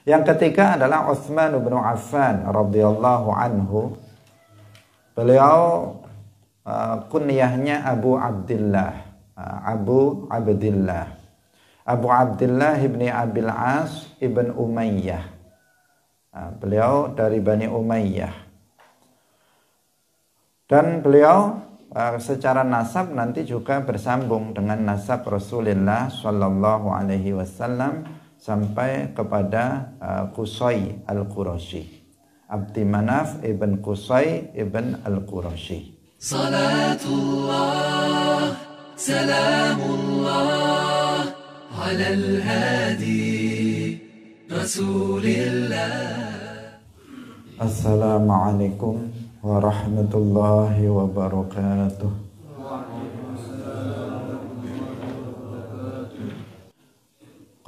Yang ketiga adalah Utsman bin Affan radhiyallahu anhu. Beliau kunyahnya Abu Abdillah. Abu Abdillah ibni Abil As ibn Umayyah. Beliau dari Bani Umayyah. Dan beliau secara nasab nanti juga bersambung dengan nasab Rasulullah Shallallahu Alaihi Wasallam sampai kepada Qusay al-Qurashi, Abdi Manaf ibn Qusay ibn al-Qurashi. Salatullah, salamullah, ala al-hadi Rasulillah. Assalamualaikum warahmatullahi wabarakatuh.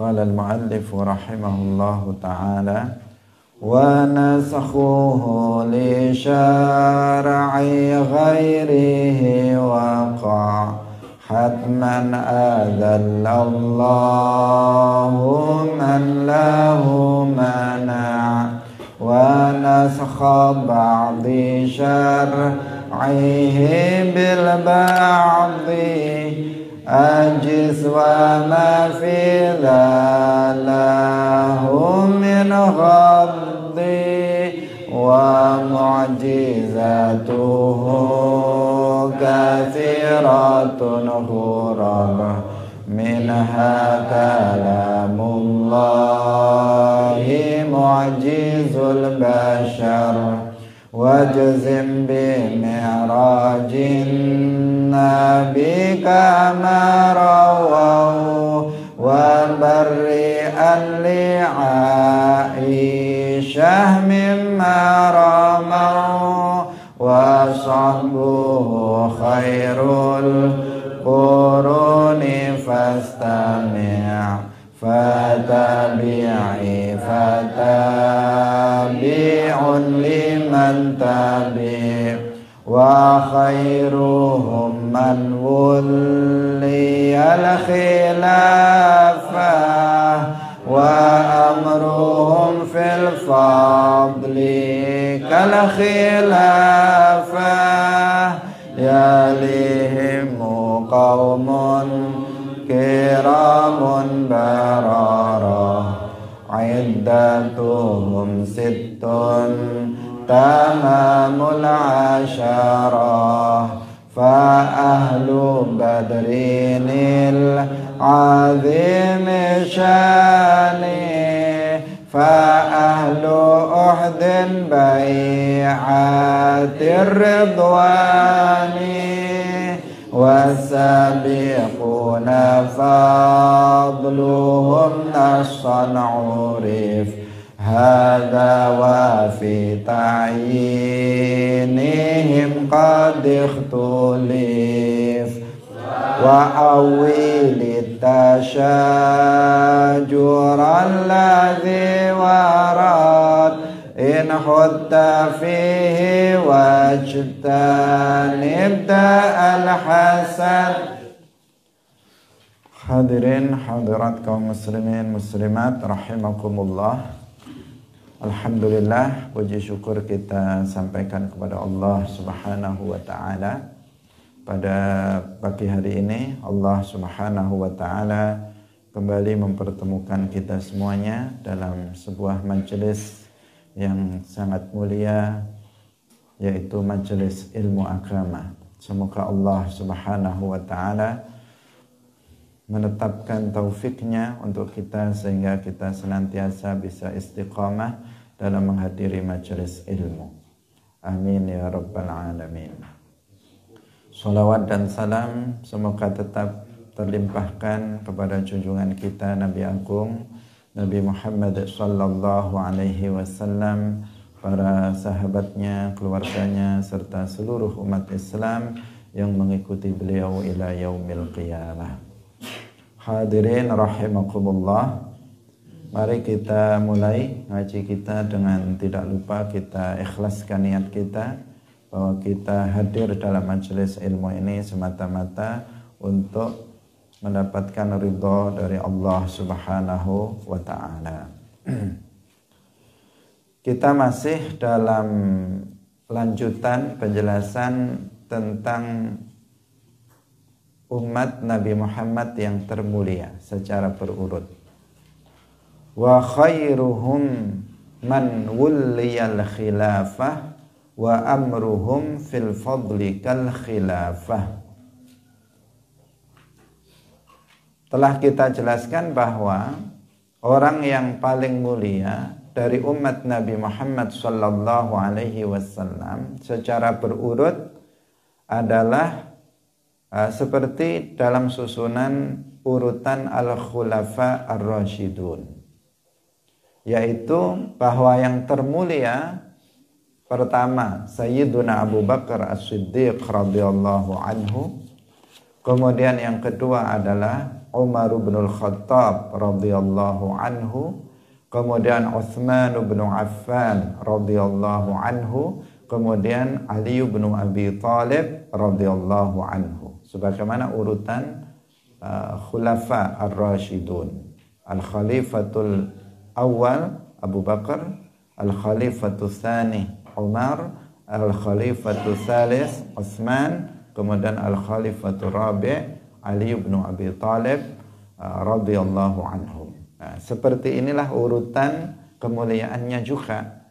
Qala al-muallif rahimahullahu ta'ala wa nasakhuhu li syar'i ghairihi waqa' hatman adallallahu man lahu mana' wa nasakha ba'di syar'ihi bil ba'di ajiz wa ma fi dhalahu min ghaddi wa mu'jizatuhu kathiratun ghurabah minha kalamullahi mu'jizul bashar wajzim bi mi'rajin nabi kama rawahu wa barri'an li Aisyah mimma ramahu wa sahbuhu khairul quruni fastami' fatabi'i fatabi'un liman tabi' wa khairuhum man wuliyal khilafah wa amruhum fil fadli kal khilafah yalihimu qawmun kiramun bararah iddatuhum sittun tamamul asyarah fa ahlu badrinil azim syani fa ahlu uhdin bai'atir ridwani wasabiquna fadluhum nasan urif hadha wa fi ta'yinihim qad ikhtulif wa awili tashajur alladhi warad in hutta fihi wajtanib da'al hasad. Hadirin hadirat kaum muslimin muslimat rahimakumullah. Alhamdulillah, puji syukur kita sampaikan kepada Allah Subhanahu wa ta'ala. Pada pagi hari ini Allah Subhanahu wa ta'ala kembali mempertemukan kita semuanya dalam sebuah majelis yang sangat mulia, yaitu majelis ilmu agama. Semoga Allah Subhanahu wa ta'ala menetapkan taufiknya untuk kita sehingga kita senantiasa bisa istiqamah dalam menghadiri majelis ilmu. Amin ya rabbal alamin. Salawat dan salam semoga tetap terlimpahkan kepada junjungan kita Nabi Agung Nabi Muhammad sallallahu alaihi wasallam, para sahabatnya, keluarganya, serta seluruh umat Islam yang mengikuti beliau ila yaumil qiyamah. Hadirin rahimakumullah. Mari kita mulai ngaji kita dengan tidak lupa kita ikhlaskan niat kita bahwa kita hadir dalam majelis ilmu ini semata-mata untuk mendapatkan ridha dari Allah Subhanahu wa ta'ala. Kita masih dalam lanjutan penjelasan tentang umat Nabi Muhammad yang termulia secara berurut. Wa khairuhum man wulliyal khilafah wa amruhum fil fadli kal khilafah. Telah kita jelaskan bahwa orang yang paling mulia dari umat Nabi Muhammad sallallahu alaihi wasallam secara berurut adalah seperti dalam susunan urutan al-khulafa ar-rasyidun, yaitu bahwa yang termulia pertama Sayyiduna Abu Bakar As-Siddiq radhiyallahu anhu, kemudian yang kedua adalah Umar bin Al-Khattab radhiyallahu anhu, kemudian Utsman bin Affan radhiyallahu anhu, kemudian Ali bin Abi Thalib radhiyallahu anhu. Sebagaimana urutan khulafa ar-rasyidun. Al-khalifatul awal Abu Bakar, al-khalifatul tsani Umar, al-khalifatul tsalits Utsman, kemudian al-khalifatul rabi' Ali bin Abi Thalib radhiyallahu anhu. Nah, seperti inilah urutan kemuliaannya juga.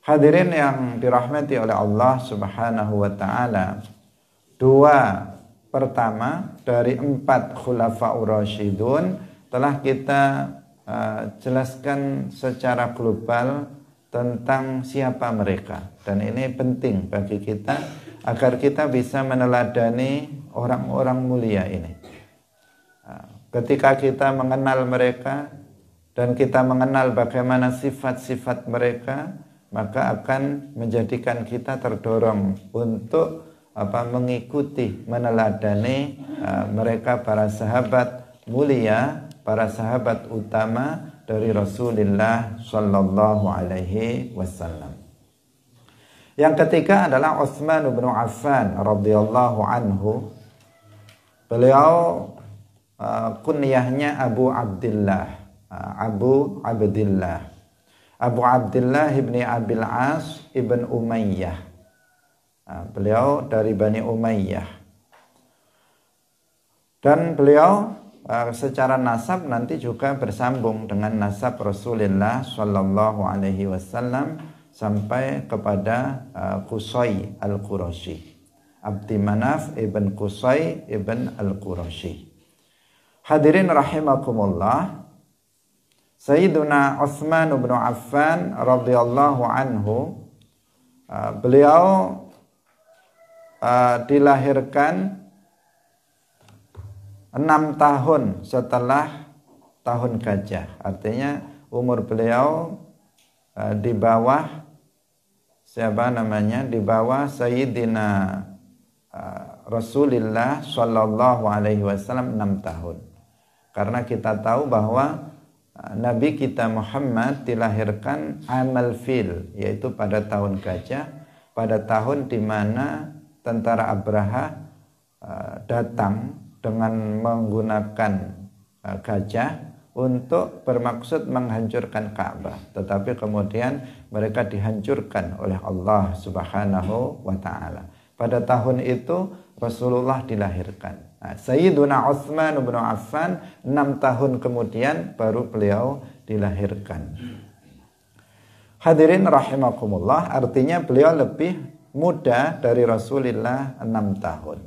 Hadirin yang dirahmati oleh Allah Subhanahu wa taala, dua pertama dari 4 khulafaur rasyidun telah kita jelaskan secara global tentang siapa mereka, dan ini penting bagi kita agar kita bisa meneladani orang-orang mulia ini. Ketika kita mengenal mereka dan kita mengenal bagaimana sifat-sifat mereka, maka akan menjadikan kita terdorong untuk mengikuti, meneladani mereka, para sahabat mulia, para sahabat utama dari Rasulullah sallallahu alaihi wasallam. Yang ketiga adalah Utsman bin Affan radhiyallahu anhu. Beliau kunyahnya Abu Abdullah, Abu Abdullah ibni Abil As ibn Umayyah. Beliau dari Bani Umayyah. Dan beliau secara nasab nanti juga bersambung dengan nasab Rasulullah sallallahu alaihi wasallam sampai kepada Qusay al-Qurashi, Abdi Manaf ibn Qusay ibn al-Qurashi. Hadirin rahimakumullah, Sayyiduna Utsman bin Affan radhiyallahu anhu, beliau dilahirkan 6 tahun setelah tahun gajah. Artinya umur beliau di bawah di bawah Sayyidina Rasulullah sallallahu alaihi wasallam 6 tahun. Karena kita tahu bahwa Nabi kita Muhammad dilahirkan amal fil, yaitu pada tahun gajah, pada tahun di mana tentara Abraha datang dengan menggunakan gajah untuk bermaksud menghancurkan Ka'bah, tetapi kemudian mereka dihancurkan oleh Allah Subhanahu wa taala. Pada tahun itu Rasulullah dilahirkan. Sayyiduna Utsman bin Affan 6 tahun kemudian baru beliau dilahirkan. Hadirin rahimakumullah, artinya beliau lebih muda dari Rasulullah 6 tahun.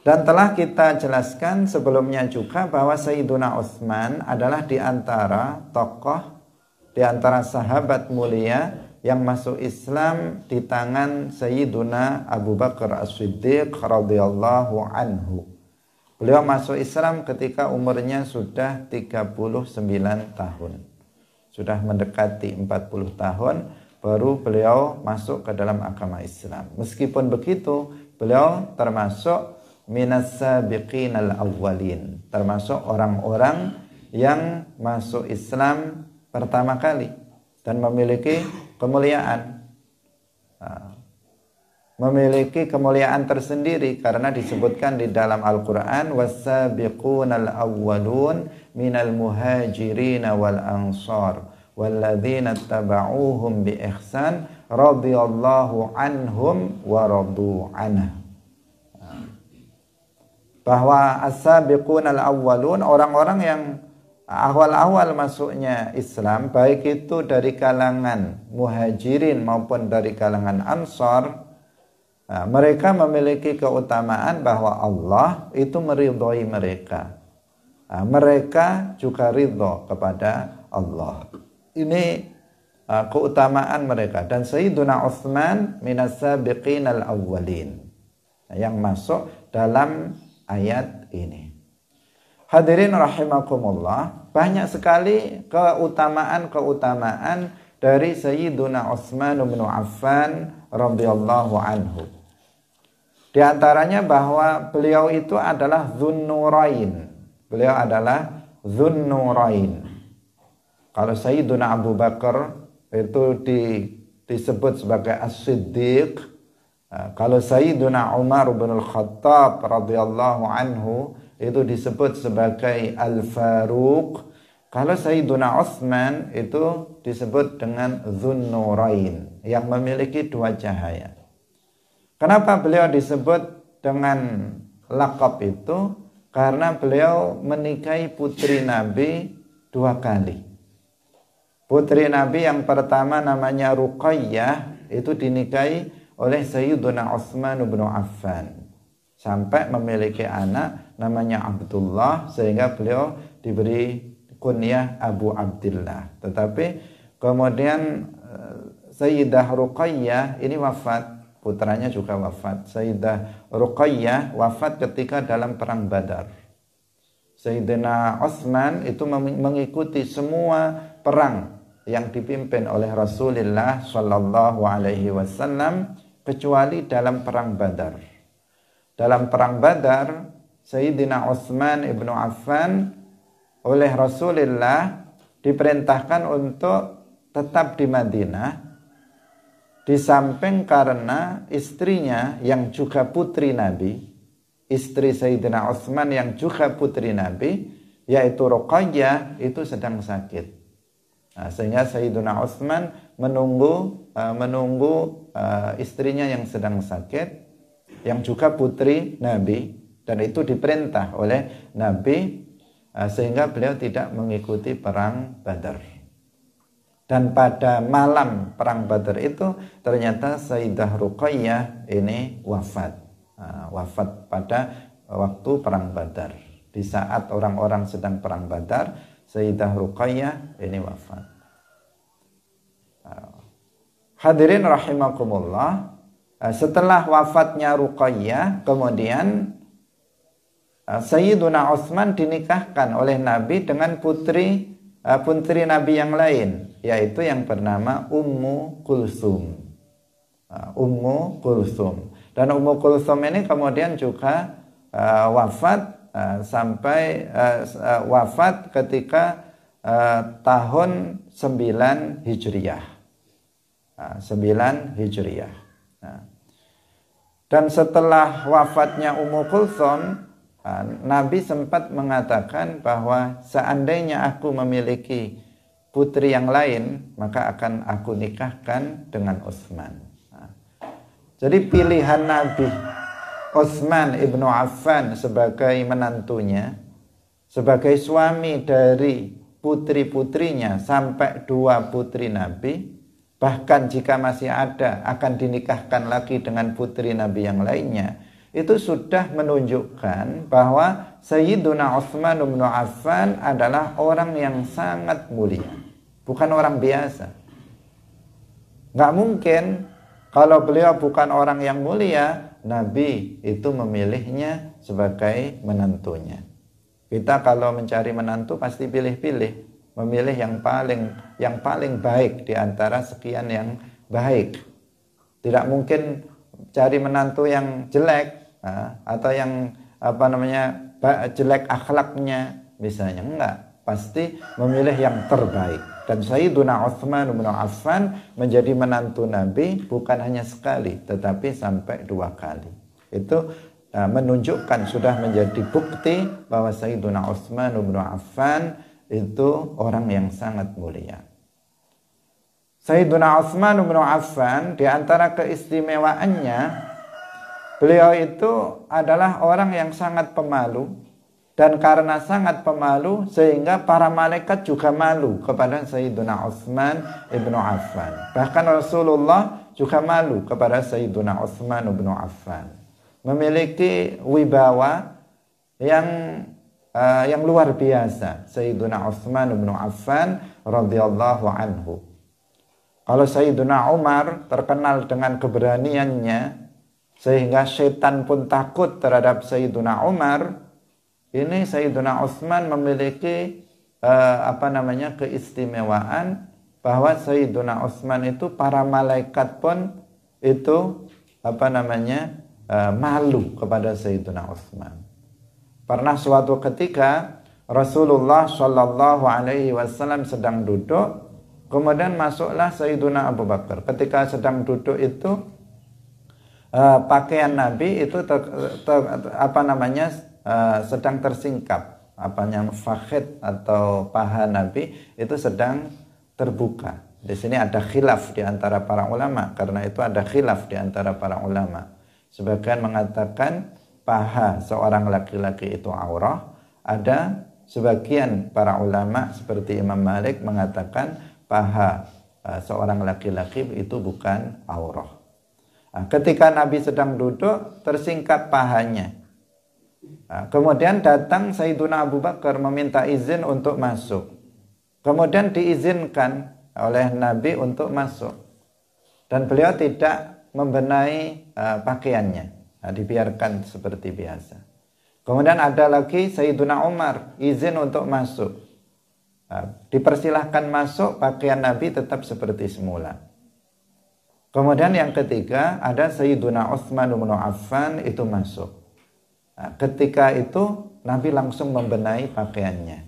Dan telah kita jelaskan sebelumnya juga bahwa Sayyiduna Utsman adalah di antara tokoh, di antara sahabat mulia yang masuk Islam di tangan Sayyiduna Abu Bakar As-Siddiq radhiyallahu anhu. Beliau masuk Islam ketika umurnya sudah 39 tahun. Sudah mendekati 40 tahun baru beliau masuk ke dalam agama Islam. Meskipun begitu, beliau termasuk minas sabiqinal awwalin, termasuk orang-orang yang masuk Islam pertama kali dan memiliki kemuliaan. Memiliki kemuliaan tersendiri karena disebutkan di dalam Al-Quran, wassabiqunal awwalun minal muhajirin wal ansar walladzina tabauhum bi ihsan radhiyallahu anhum wa radu anhu. Bahwa as-sabiqun al-awwalun, orang-orang yang awal-awal masuknya Islam, baik itu dari kalangan muhajirin maupun dari kalangan ansar, mereka memiliki keutamaan bahwa Allah itu meridhoi mereka. Mereka juga ridho kepada Allah. Ini keutamaan mereka. Dan Sayyiduna Utsman minas sabiqin al-awwalin, yang masuk dalam ayat ini. Hadirin rahimakumullah, banyak sekali keutamaan-keutamaan dari Sayyiduna Utsman bin Affan radhiyallahu anhu. Di antaranya bahwa beliau itu adalah Dzunnurain. Beliau adalah Dzunnurain. Kalau Sayyiduna Abu Bakar itu disebut sebagai As-Siddiq. Kalau Sayyiduna Umar bin Al-Khattab radhiyallahu anhu itu disebut sebagai Al-Faruq. Kalau Sayyiduna Utsman itu disebut dengan Dzunnurain, yang memiliki dua cahaya. Kenapa beliau disebut dengan lakab itu? Karena beliau menikahi putri Nabi 2 kali. Putri Nabi yang pertama namanya Ruqayyah, itu dinikahi oleh Sayyiduna Utsman bin Affan, sampai memiliki anak namanya Abdullah, sehingga beliau diberi kunyah Abu Abdillah. Tetapi kemudian Sayyidah Ruqayyah ini wafat, putranya juga wafat. Sayyidah Ruqayyah wafat ketika dalam perang Badar. Sayyidina Utsman itu mengikuti semua perang yang dipimpin oleh Rasulullah sallallahu alaihi wasallam kecuali dalam perang Badar. Dalam perang Badar, Sayyidina Utsman ibnu Affan oleh Rasulullah diperintahkan untuk tetap di Madinah, di samping karena istrinya yang juga putri Nabi, istri Sayyidina Utsman yang juga putri Nabi, yaitu Ruqayyah, itu sedang sakit. Sehingga Sayyidina Utsman menunggu istrinya yang sedang sakit, yang juga putri Nabi, dan itu diperintah oleh Nabi, sehingga beliau tidak mengikuti perang Badar. Dan pada malam perang Badar itu ternyata Sayyidah Ruqayyah ini wafat. Wafat pada waktu perang Badar. Di saat orang-orang sedang perang Badar, Sayyidah Ruqayyah ini wafat. Hadirin rahimakumullah, setelah wafatnya Ruqayyah, kemudian Sayyiduna Utsman dinikahkan oleh Nabi dengan putri Nabi yang lain, yaitu yang bernama Ummu Kulsum. Ummu Kulsum. Dan Ummu Kulsum ini kemudian juga wafat wafat ketika tahun 9 Hijriyah. 9 Hijriyah. Dan setelah wafatnya Ummu Kulsum, Nabi sempat mengatakan bahwa seandainya aku memiliki putri yang lain, maka akan aku nikahkan dengan Utsman. Jadi pilihan Nabi Utsman ibnu Affan sebagai menantunya, sebagai suami dari putri-putrinya sampai 2 putri Nabi, bahkan jika masih ada akan dinikahkan lagi dengan putri Nabi yang lainnya, itu sudah menunjukkan bahwa Sayyiduna Utsman bin Affan adalah orang yang sangat mulia, bukan orang biasa. Nggak mungkin kalau beliau bukan orang yang mulia, Nabi itu memilihnya sebagai menantunya. Kita kalau mencari menantu pasti pilih-pilih, memilih yang paling baik di antara sekian yang baik. Tidak mungkin cari menantu yang jelek, atau yang jelek akhlaknya misalnya, enggak, pasti memilih yang terbaik. Dan Sayyiduna Utsman bin Affan menjadi menantu Nabi bukan hanya sekali, tetapi sampai 2 kali. Itu menunjukkan, sudah menjadi bukti bahwa Sayyiduna Utsman bin Affan itu orang yang sangat mulia. Sayyiduna Utsman bin Affan, di antara keistimewaannya, beliau itu adalah orang yang sangat pemalu, dan karena sangat pemalu sehingga para malaikat juga malu kepada Sayyiduna Utsman bin Affan. Bahkan Rasulullah juga malu kepada Sayyiduna Utsman bin Affan. Memiliki wibawa yang luar biasa Sayyiduna Utsman bin Affan radhiyallahu anhu. Kalau Sayyiduna Umar terkenal dengan keberaniannya sehingga setan pun takut terhadap Sayyiduna Umar, ini Sayyiduna Utsman memiliki keistimewaan bahwa Sayyiduna Utsman itu para malaikat pun itu malu kepada Sayyiduna Utsman. Pernah suatu ketika Rasulullah Shallallahu Alaihi Wasallam sedang duduk, kemudian masuklah Sayyiduna Abu Bakar. Ketika sedang duduk itu pakaian Nabi itu sedang tersingkap, fakhid atau paha Nabi itu sedang terbuka. Di sini ada khilaf di antara para ulama, karena itu ada khilaf di antara para ulama. Sebagian mengatakan paha seorang laki-laki itu aurah, ada sebagian para ulama seperti Imam Malik mengatakan paha seorang laki-laki itu bukan aurah. Ketika Nabi sedang duduk, tersingkap pahanya. Kemudian datang Sayyiduna Abu Bakar meminta izin untuk masuk. Kemudian diizinkan oleh Nabi untuk masuk. Dan beliau tidak membenahi pakaiannya. Dibiarkan seperti biasa. Kemudian ada lagi Sayyiduna Umar izin untuk masuk. Dipersilahkan masuk, pakaian Nabi tetap seperti semula. Kemudian yang ketiga ada Sayyiduna Utsman bin Affan itu masuk. Ketika itu Nabi langsung membenahi pakaiannya.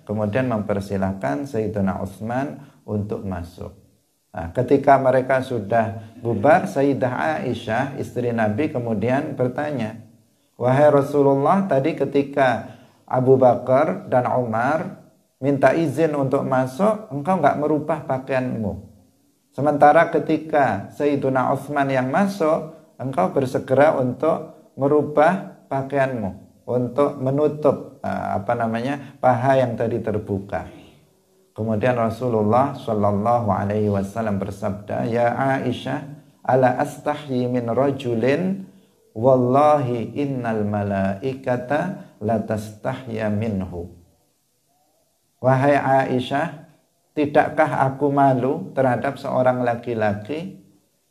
Kemudian mempersilahkan Sayyiduna Utsman untuk masuk. Ketika mereka sudah bubar, Sayyidah Aisyah istri Nabi kemudian bertanya, "Wahai Rasulullah, tadi ketika Abu Bakar dan Umar minta izin untuk masuk, engkau enggak merubah pakaianmu. Sementara ketika Sayyiduna Utsman yang masuk, engkau bersegera untuk merubah pakaianmu, untuk menutup paha yang tadi terbuka." Kemudian Rasulullah Shallallahu Alaihi Wasallam bersabda, "Ya Aisyah, ala astahyi min rajulin, wallahi innal malaikata latastahya minhu." Wahai Aisyah, tidakkah aku malu terhadap seorang laki-laki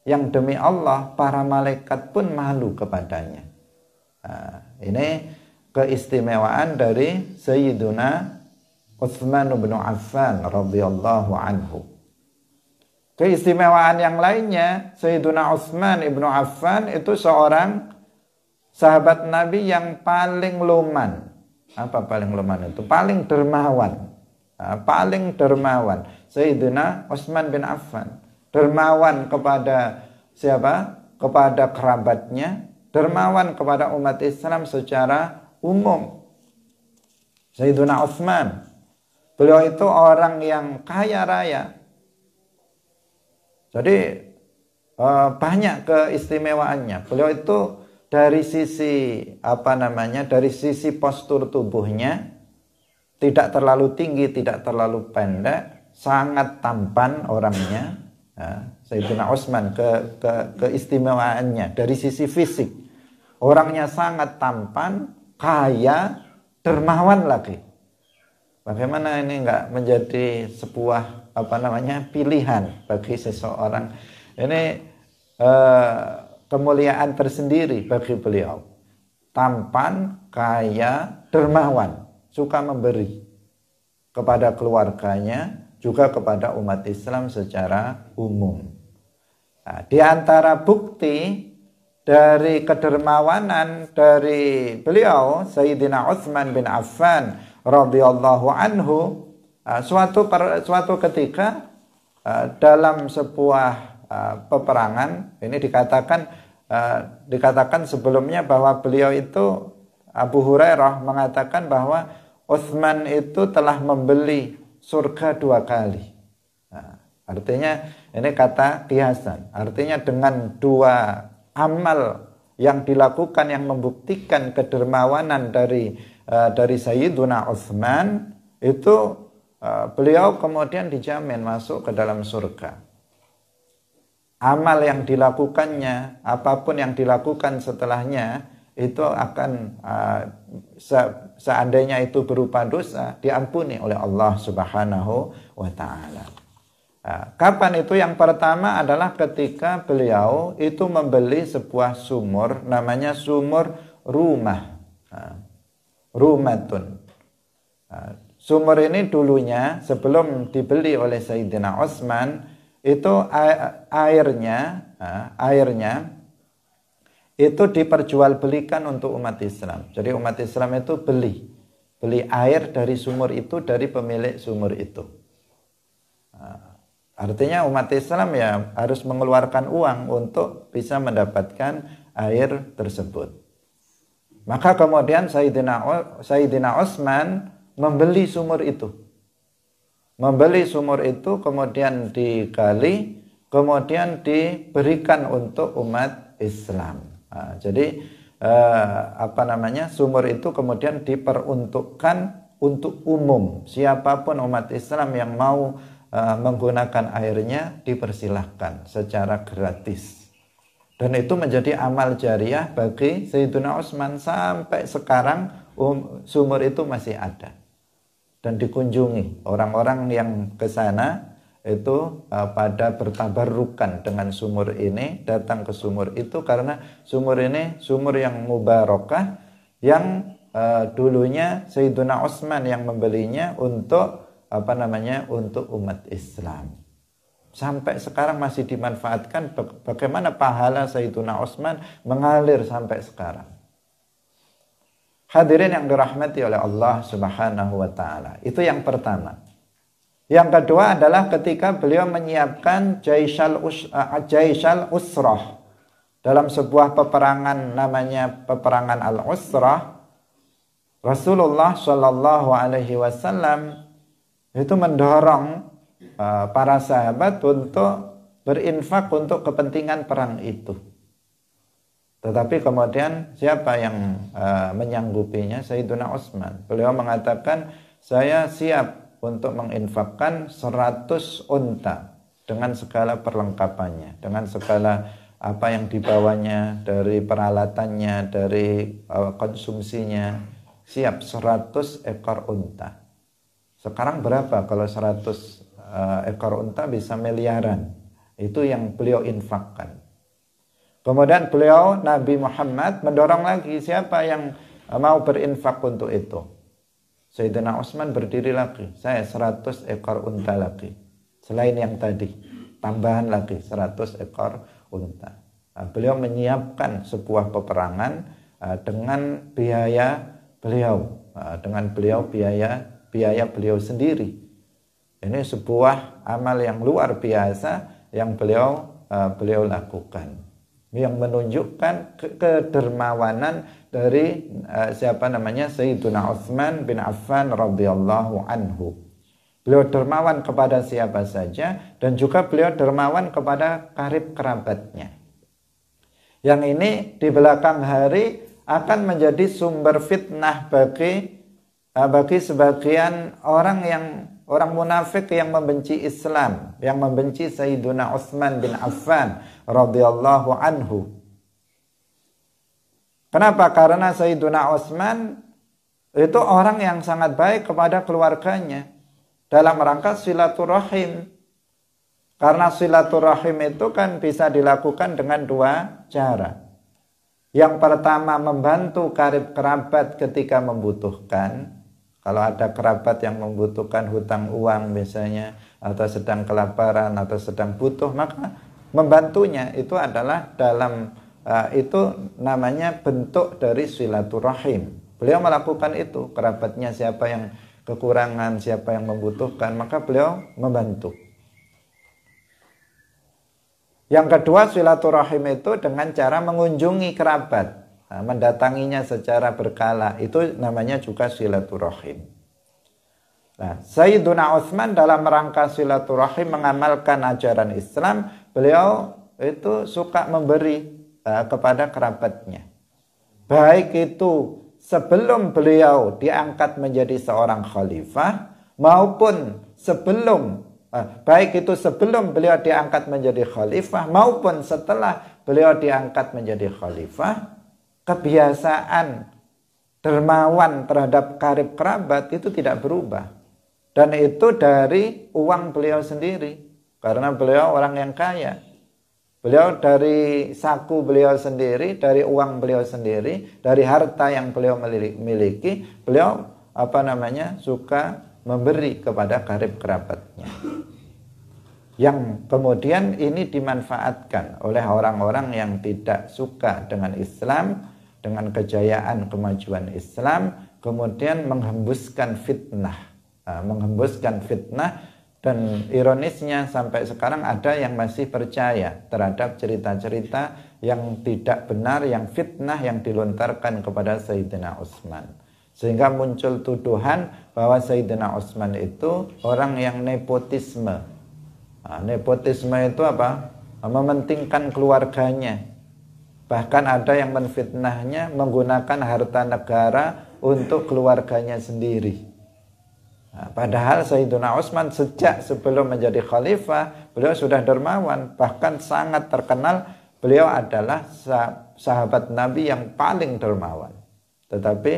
yang demi Allah para malaikat pun malu kepadanya. Ini keistimewaan dari Sayyiduna Utsman bin Affan radhiyallahu anhu. Keistimewaan yang lainnya, Sayyiduna Utsman bin Affan itu seorang sahabat Nabi yang paling luman. Apa paling luman itu? Paling dermawan. Paling dermawan. Sayyiduna Utsman bin Affan dermawan kepada siapa? Kepada kerabatnya, dermawan kepada umat Islam secara umum. Sayyiduna Utsman, beliau itu orang yang kaya raya. Jadi banyak keistimewaannya. Beliau itu dari sisi dari sisi postur tubuhnya tidak terlalu tinggi, tidak terlalu pendek, sangat tampan orangnya. Sayyidina Utsman keistimewaannya dari sisi fisik. Orangnya sangat tampan, kaya, dermawan lagi. Bagaimana ini enggak menjadi sebuah pilihan bagi seseorang? Ini kemuliaan tersendiri bagi beliau. Tampan, kaya, dermawan, suka memberi kepada keluarganya, juga kepada umat Islam secara umum. Di antara bukti dari kedermawanan dari beliau, Sayyidina Utsman bin Affan radhiyallahu anhu, suatu ketika dalam sebuah peperangan, ini dikatakan sebelumnya bahwa beliau itu, Abu Hurairah mengatakan bahwa Utsman itu telah membeli surga 2 kali. Nah, artinya ini kata kiasan. Artinya dengan dua amal yang dilakukan yang membuktikan kedermawanan dari Sayyiduna Utsman itu beliau kemudian dijamin masuk ke dalam surga. Amal yang dilakukannya, apapun yang dilakukan setelahnya itu akan seandainya itu berupa dosa diampuni oleh Allah Subhanahu wa taala. Kapan itu? Yang pertama adalah ketika beliau itu membeli sebuah sumur, namanya sumur Rumah. Rumatun. Sumur ini dulunya sebelum dibeli oleh Sayyidina Utsman itu airnya itu diperjualbelikan untuk umat Islam. Jadi umat Islam itu beli air dari sumur itu dari pemilik sumur itu. Artinya umat Islam ya harus mengeluarkan uang untuk bisa mendapatkan air tersebut. Maka kemudian Sayyidina Utsman membeli sumur itu. Kemudian digali, kemudian diberikan untuk umat Islam. Jadi sumur itu kemudian diperuntukkan untuk umum. Siapapun umat Islam yang mau menggunakan airnya dipersilahkan secara gratis. Dan itu menjadi amal jariah bagi Sayyidina Utsman sampai sekarang. Sumur itu masih ada dan dikunjungi orang-orang yang ke sana itu pada bertabarukan dengan sumur ini, datang ke sumur itu karena sumur ini sumur yang mubarakah yang dulunya Sayyidina Utsman yang membelinya untuk untuk umat Islam. Sampai sekarang masih dimanfaatkan. Bagaimana pahala Sayyidina Utsman mengalir sampai sekarang. Hadirin yang dirahmati oleh Allah Subhanahu wa taala. Itu yang pertama. Yang kedua adalah ketika beliau menyiapkan Jaishal Usrah. Dalam sebuah peperangan namanya peperangan Al-Usrah, Rasulullah Shallallahu alaihi wasallam itu mendorong para sahabat untuk berinfak untuk kepentingan perang itu. Tetapi kemudian siapa yang menyanggupinya? Sayyidina Utsman. Beliau mengatakan, saya siap untuk menginfakkan 100 unta dengan segala perlengkapannya, dengan segala apa yang dibawanya, dari peralatannya, dari konsumsinya, siap 100 ekor unta. Sekarang berapa kalau 100 ekor unta? Bisa miliaran. Itu yang beliau infakkan. Kemudian beliau, Nabi Muhammad, mendorong lagi siapa yang mau berinfak untuk itu. Sayyidina Utsman berdiri lagi, saya 100 ekor unta lagi. Selain yang tadi, tambahan lagi 100 ekor unta. Beliau menyiapkan sebuah peperangan dengan biaya beliau, biaya beliau sendiri. Ini sebuah amal yang luar biasa yang beliau lakukan, yang menunjukkan kedermawanan dari Sayyiduna Utsman bin Affan radhiyallahu anhu. Beliau dermawan kepada siapa saja dan juga beliau dermawan kepada karib kerabatnya. Yang ini di belakang hari akan menjadi sumber fitnah bagi sebagian orang munafik yang membenci Islam, yang membenci Sayyiduna Utsman bin Affan radhiyallahu anhu. Kenapa? Karena Sayyiduna Utsman itu orang yang sangat baik kepada keluarganya dalam rangka silaturahim. Karena silaturahim itu kan bisa dilakukan dengan dua cara. Yang pertama, membantu karib kerabat ketika membutuhkan. Kalau ada kerabat yang membutuhkan hutang uang misalnya, atau sedang kelaparan, atau sedang butuh, maka membantunya itu adalah itu namanya bentuk dari silaturahim. Beliau melakukan itu, kerabatnya siapa yang kekurangan, siapa yang membutuhkan, maka beliau membantu. Yang kedua, silaturahim itu dengan cara mengunjungi kerabat, mendatanginya secara berkala, itu namanya juga silaturahim. Nah, Sayyiduna Utsman dalam rangka silaturahim mengamalkan ajaran Islam, beliau itu suka memberi kepada kerabatnya. Baik itu sebelum beliau diangkat menjadi seorang khalifah maupun baik itu sebelum beliau diangkat menjadi khalifah maupun setelah beliau diangkat menjadi khalifah, kebiasaan dermawan terhadap karib kerabat itu tidak berubah. Dan itu dari uang beliau sendiri, karena beliau orang yang kaya. Beliau dari saku beliau sendiri, dari uang beliau sendiri, dari harta yang beliau miliki, beliau suka memberi kepada karib kerabatnya. Yang kemudian ini dimanfaatkan oleh orang-orang yang tidak suka dengan Islam, dengan kejayaan kemajuan Islam, kemudian menghembuskan fitnah. Dan ironisnya sampai sekarang ada yang masih percaya terhadap cerita-cerita yang tidak benar, yang fitnah yang dilontarkan kepada Sayyidina Utsman. Sehingga muncul tuduhan bahwa Sayyidina Utsman itu orang yang nepotisme. Nepotisme itu apa? Mementingkan keluarganya. Bahkan ada yang menfitnahnya menggunakan harta negara untuk keluarganya sendiri. Padahal Sayyiduna Utsman sejak sebelum menjadi khalifah, beliau sudah dermawan, bahkan sangat terkenal beliau adalah sahabat Nabi yang paling dermawan. Tetapi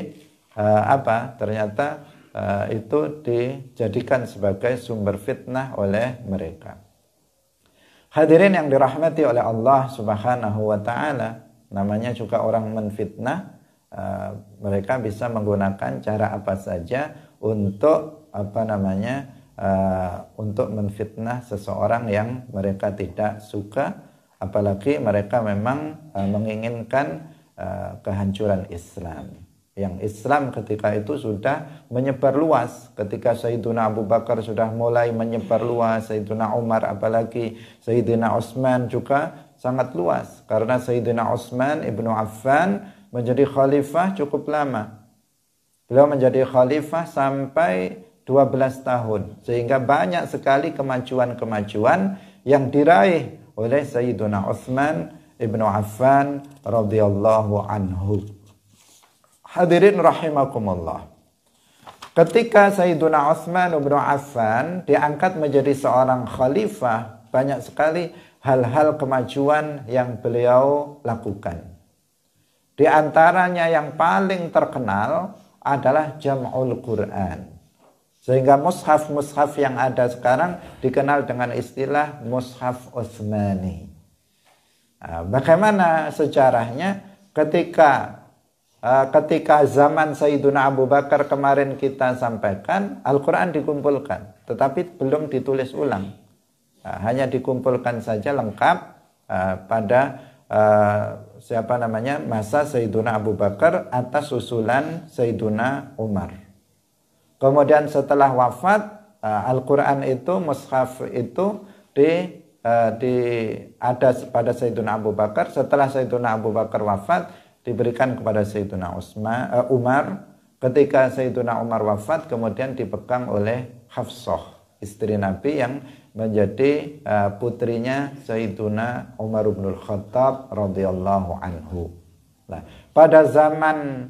ternyata itu dijadikan sebagai sumber fitnah oleh mereka. Hadirin yang dirahmati oleh Allah Subhanahu wa taala, namanya juga orang menfitnah. Mereka bisa menggunakan cara apa saja untuk untuk menfitnah seseorang yang mereka tidak suka, apalagi mereka memang menginginkan kehancuran Islam. Yang Islam ketika itu sudah menyebar luas. Ketika Sayyidina Abu Bakar sudah mulai menyebar luas, Sayyidina Umar, apalagi Sayyidina Utsman juga sangat luas. Karena Sayyidina Utsman ibnu Affan menjadi khalifah cukup lama. Beliau menjadi khalifah sampai 12 tahun. Sehingga banyak sekali kemajuan-kemajuan yang diraih oleh Sayyidina Utsman ibnu Affan radhiyallahu anhu. Hadirin rahimakumullah. Ketika Sayyidina Utsman ibnu Affan diangkat menjadi seorang khalifah, banyak sekali hal-hal kemajuan yang beliau lakukan. Di antaranya yang paling terkenal adalah Jam'ul Quran. Sehingga mushaf-mushaf yang ada sekarang dikenal dengan istilah mushaf Utsmani. Bagaimana sejarahnya? Ketika zaman Sayyidina Abu Bakar kemarin kita sampaikan, Al-Quran dikumpulkan, tetapi belum ditulis ulang. Hanya dikumpulkan saja lengkap pada masa Sayyidina Abu Bakar atas usulan Sayyidina Umar. Kemudian setelah wafat, Al-Quran itu, mushaf itu ada pada Sayyidina Abu Bakar. Setelah Sayyidina Abu Bakar wafat, diberikan kepada Sayyidina Umar. Ketika Sayyidina Umar wafat, kemudian dipegang oleh Hafsah, istri Nabi yang menjadi putrinya Sayyidina Umar bin Khattab radhiyallahu anhu. Nah, pada zaman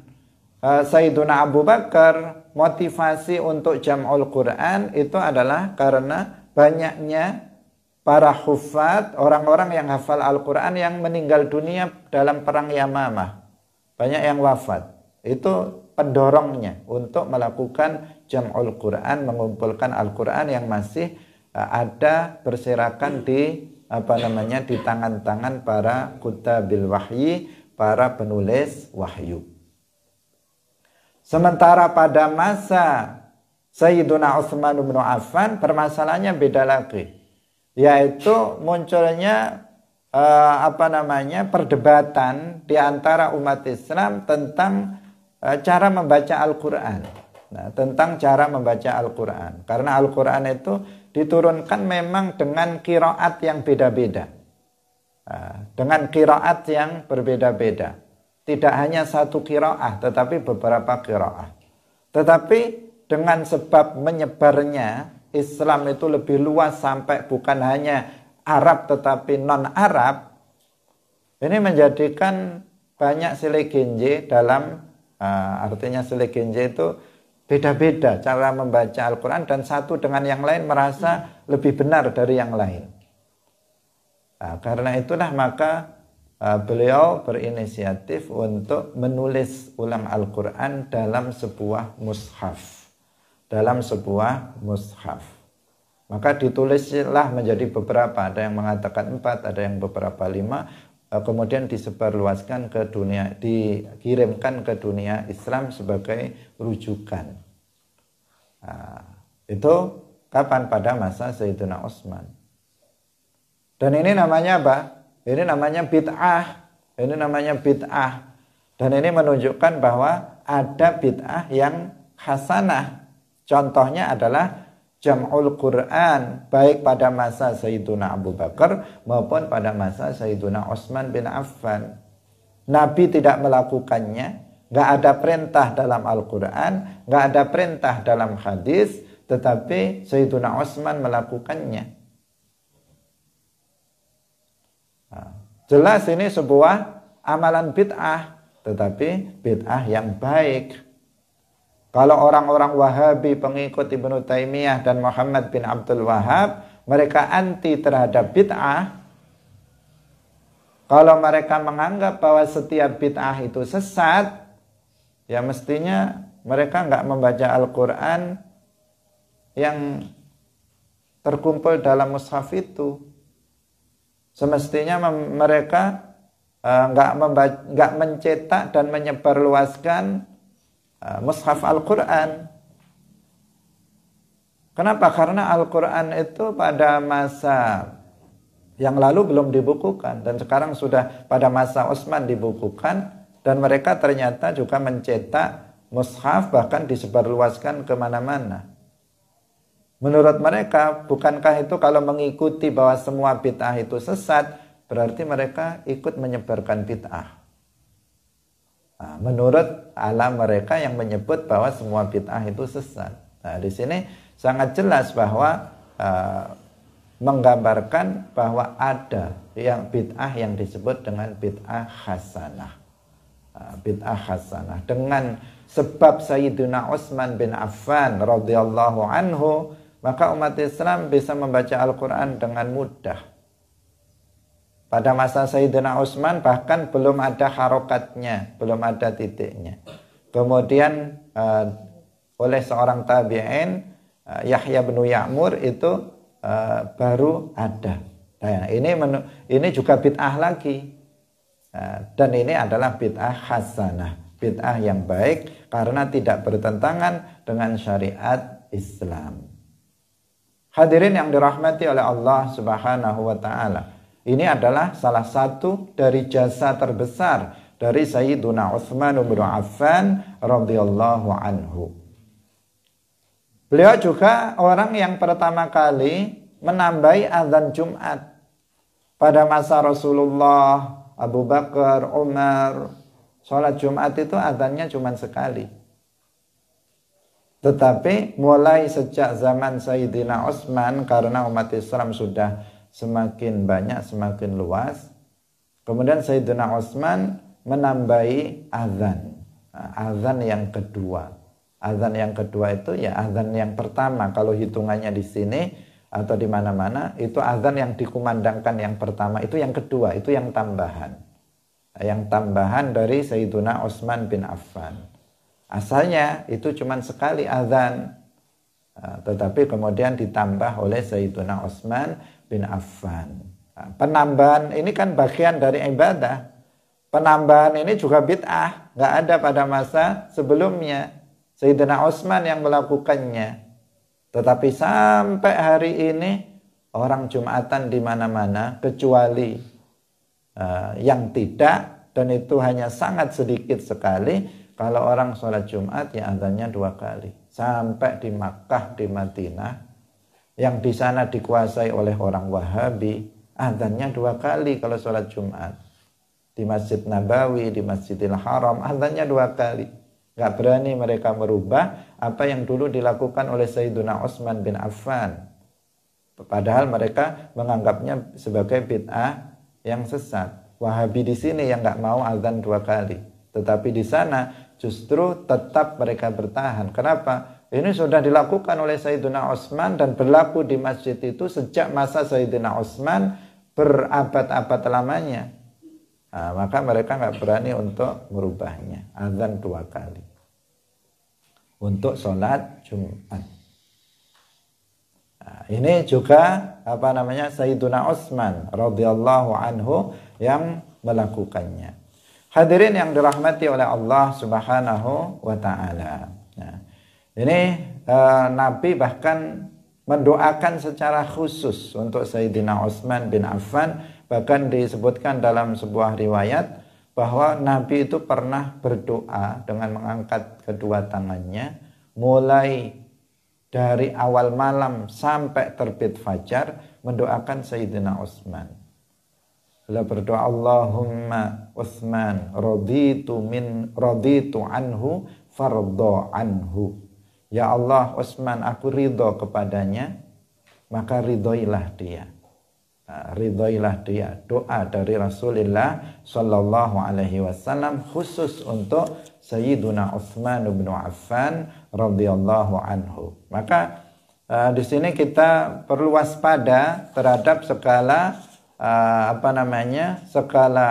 Sayyidina Abu Bakar, motivasi untuk Jam'ul Quran itu adalah karena banyaknya para hufad, orang-orang yang hafal Al-Quran yang meninggal dunia dalam perang Yamamah. Banyak yang wafat. Itu pendorongnya untuk melakukan Jam'ul Quran, mengumpulkan Al-Quran yang masih ada berserakan di tangan-tangan para kutabil wahyi, para penulis wahyu. Sementara pada masa Sayyiduna Utsman bin Affan permasalahannya beda lagi, yaitu munculnya perdebatan di antara umat Islam tentang cara membaca Al-Quran. Nah, tentang cara membaca Al-Quran, karena Al-Quran itu diturunkan memang dengan qiraat yang beda-beda, dengan qiraat yang berbeda-beda. Tidak hanya satu qiraah, tetapi beberapa qiraah. Tetapi dengan sebab menyebarnya Islam itu lebih luas sampai bukan hanya Arab tetapi non-Arab, ini menjadikan banyak silih genje dalam artinya silih genje itu beda-beda cara membaca Al-Quran dan satu dengan yang lain merasa lebih benar dari yang lain. Karena itulah maka beliau berinisiatif untuk menulis ulang Al-Quran dalam sebuah mushaf. Maka ditulislah menjadi beberapa, ada yang mengatakan 4, ada yang beberapa 5, kemudian disebarluaskan ke dunia, dikirimkan ke dunia Islam sebagai rujukan. Itu kapan? Pada masa Sayyidina Utsman. Dan ini namanya apa? Ini namanya bid'ah. Dan ini menunjukkan bahwa ada bid'ah yang hasanah. Contohnya adalah jam'ul Quran, baik pada masa Sayyiduna Abu Bakar maupun pada masa Sayyiduna Utsman bin Affan. Nabi tidak melakukannya, nggak ada perintah dalam Al-Quran, nggak ada perintah dalam hadis, tetapi Sayyiduna Utsman melakukannya. Jelas ini sebuah amalan bid'ah, tetapi bid'ah yang baik. Kalau orang-orang Wahabi pengikut Ibnu Taimiyah dan Muhammad bin Abdul Wahab, mereka anti terhadap bid'ah. Kalau mereka menganggap bahwa setiap bid'ah itu sesat, ya mestinya mereka nggak membaca Al-Quran yang terkumpul dalam mushaf itu. Semestinya mereka nggak mencetak dan menyebarluaskan mushaf Al-Quran. Kenapa? Karena Al-Quran itu pada masa yang lalu belum dibukukan dan sekarang sudah pada masa Utsman dibukukan, dan mereka ternyata juga mencetak mushaf bahkan disebarluaskan kemana-mana. Menurut mereka, bukankah itu kalau mengikuti bahwa semua bid'ah itu sesat, berarti mereka ikut menyebarkan bid'ah. Menurut alam mereka yang menyebut bahwa semua bid'ah itu sesat. Nah, di sini sangat jelas bahwa menggambarkan bahwa ada yang bid'ah yang disebut dengan bid'ah hasanah. Bid'ah hasanah dengan sebab Sayyidina Utsman bin Affan radhiyallahu anhu, maka umat Islam bisa membaca Al-Quran dengan mudah. Pada masa Sayyidina Utsman bahkan belum ada harokatnya, belum ada titiknya. Kemudian oleh seorang tabi'in, Yahya bin Ya'mur itu baru ada. Nah, ini juga bid'ah lagi. Dan ini adalah bid'ah hasanah, bid'ah yang baik karena tidak bertentangan dengan syariat Islam. Hadirin yang dirahmati oleh Allah Subhanahu wa taala. Ini adalah salah satu dari jasa terbesar dari Sayyiduna Utsman bin Affan radhiyallahu anhu. Beliau juga orang yang pertama kali menambahi azan Jumat. Pada masa Rasulullah, Abu Bakar, Umar, sholat Jumat itu azannya cuma sekali. Tetapi mulai sejak zaman Sayyidina Utsman, karena umat Islam sudah semakin banyak, semakin luas, kemudian Sayyidina Utsman menambahi azan. Azan yang kedua. Azan yang kedua itu ya azan yang pertama. Kalau hitungannya di sini atau di mana-mana, itu azan yang dikumandangkan yang pertama, itu yang kedua, itu yang tambahan. Yang tambahan dari Sayyidina Utsman bin Affan. Asalnya itu cuma sekali azan, tetapi kemudian ditambah oleh Sayyidina Utsman bin Affan. Penambahan ini kan bagian dari ibadah. Penambahan ini juga bid'ah, nggak ada pada masa sebelumnya. Sayyidina Utsman yang melakukannya. Tetapi sampai hari ini orang Jumatan di mana-mana, kecuali yang tidak, dan itu hanya sangat sedikit sekali. Kalau orang sholat Jumat ya azannya 2 kali. Sampai di Makkah, di Madinah, yang di sana dikuasai oleh orang Wahabi, azannya 2 kali kalau sholat Jumat. Di Masjid Nabawi, di Masjidil Haram, azannya 2 kali. Nggak berani mereka merubah apa yang dulu dilakukan oleh Sayyidina Utsman bin Affan. Padahal mereka menganggapnya sebagai bid'ah yang sesat. Wahabi di sini yang nggak mau azan 2 kali. Tetapi di sana justru tetap mereka bertahan. Kenapa? Ini sudah dilakukan oleh Sayyidina Utsman dan berlaku di masjid itu sejak masa Sayyidina Utsman berabad-abad lamanya. Nah, maka mereka nggak berani untuk merubahnya. Azan 2 kali untuk sholat Jumat. Nah, ini juga Sayyiduna Utsman radhiyallahu anhu yang melakukannya. Hadirin yang dirahmati oleh Allah Subhanahu wa taala. Nah, ini Nabi bahkan mendoakan secara khusus untuk Sayyidina Utsman bin Affan. Bahkan disebutkan dalam sebuah riwayat bahwa Nabi itu pernah berdoa dengan mengangkat kedua tangannya mulai dari awal malam sampai terbit fajar, mendoakan Sayyidina Utsman. Beliau berdoa, Allahumma Utsman raditu anhu fardhu anhu. Ya Allah, Utsman aku ridho kepadanya, maka ridhoilah dia. Ridhoilah dia. Doa dari Rasulullah sallallahu alaihi wasallam khusus untuk Sayyiduna Utsman bin Affan radhiyallahu anhu. Maka di sini kita perlu waspada terhadap segala segala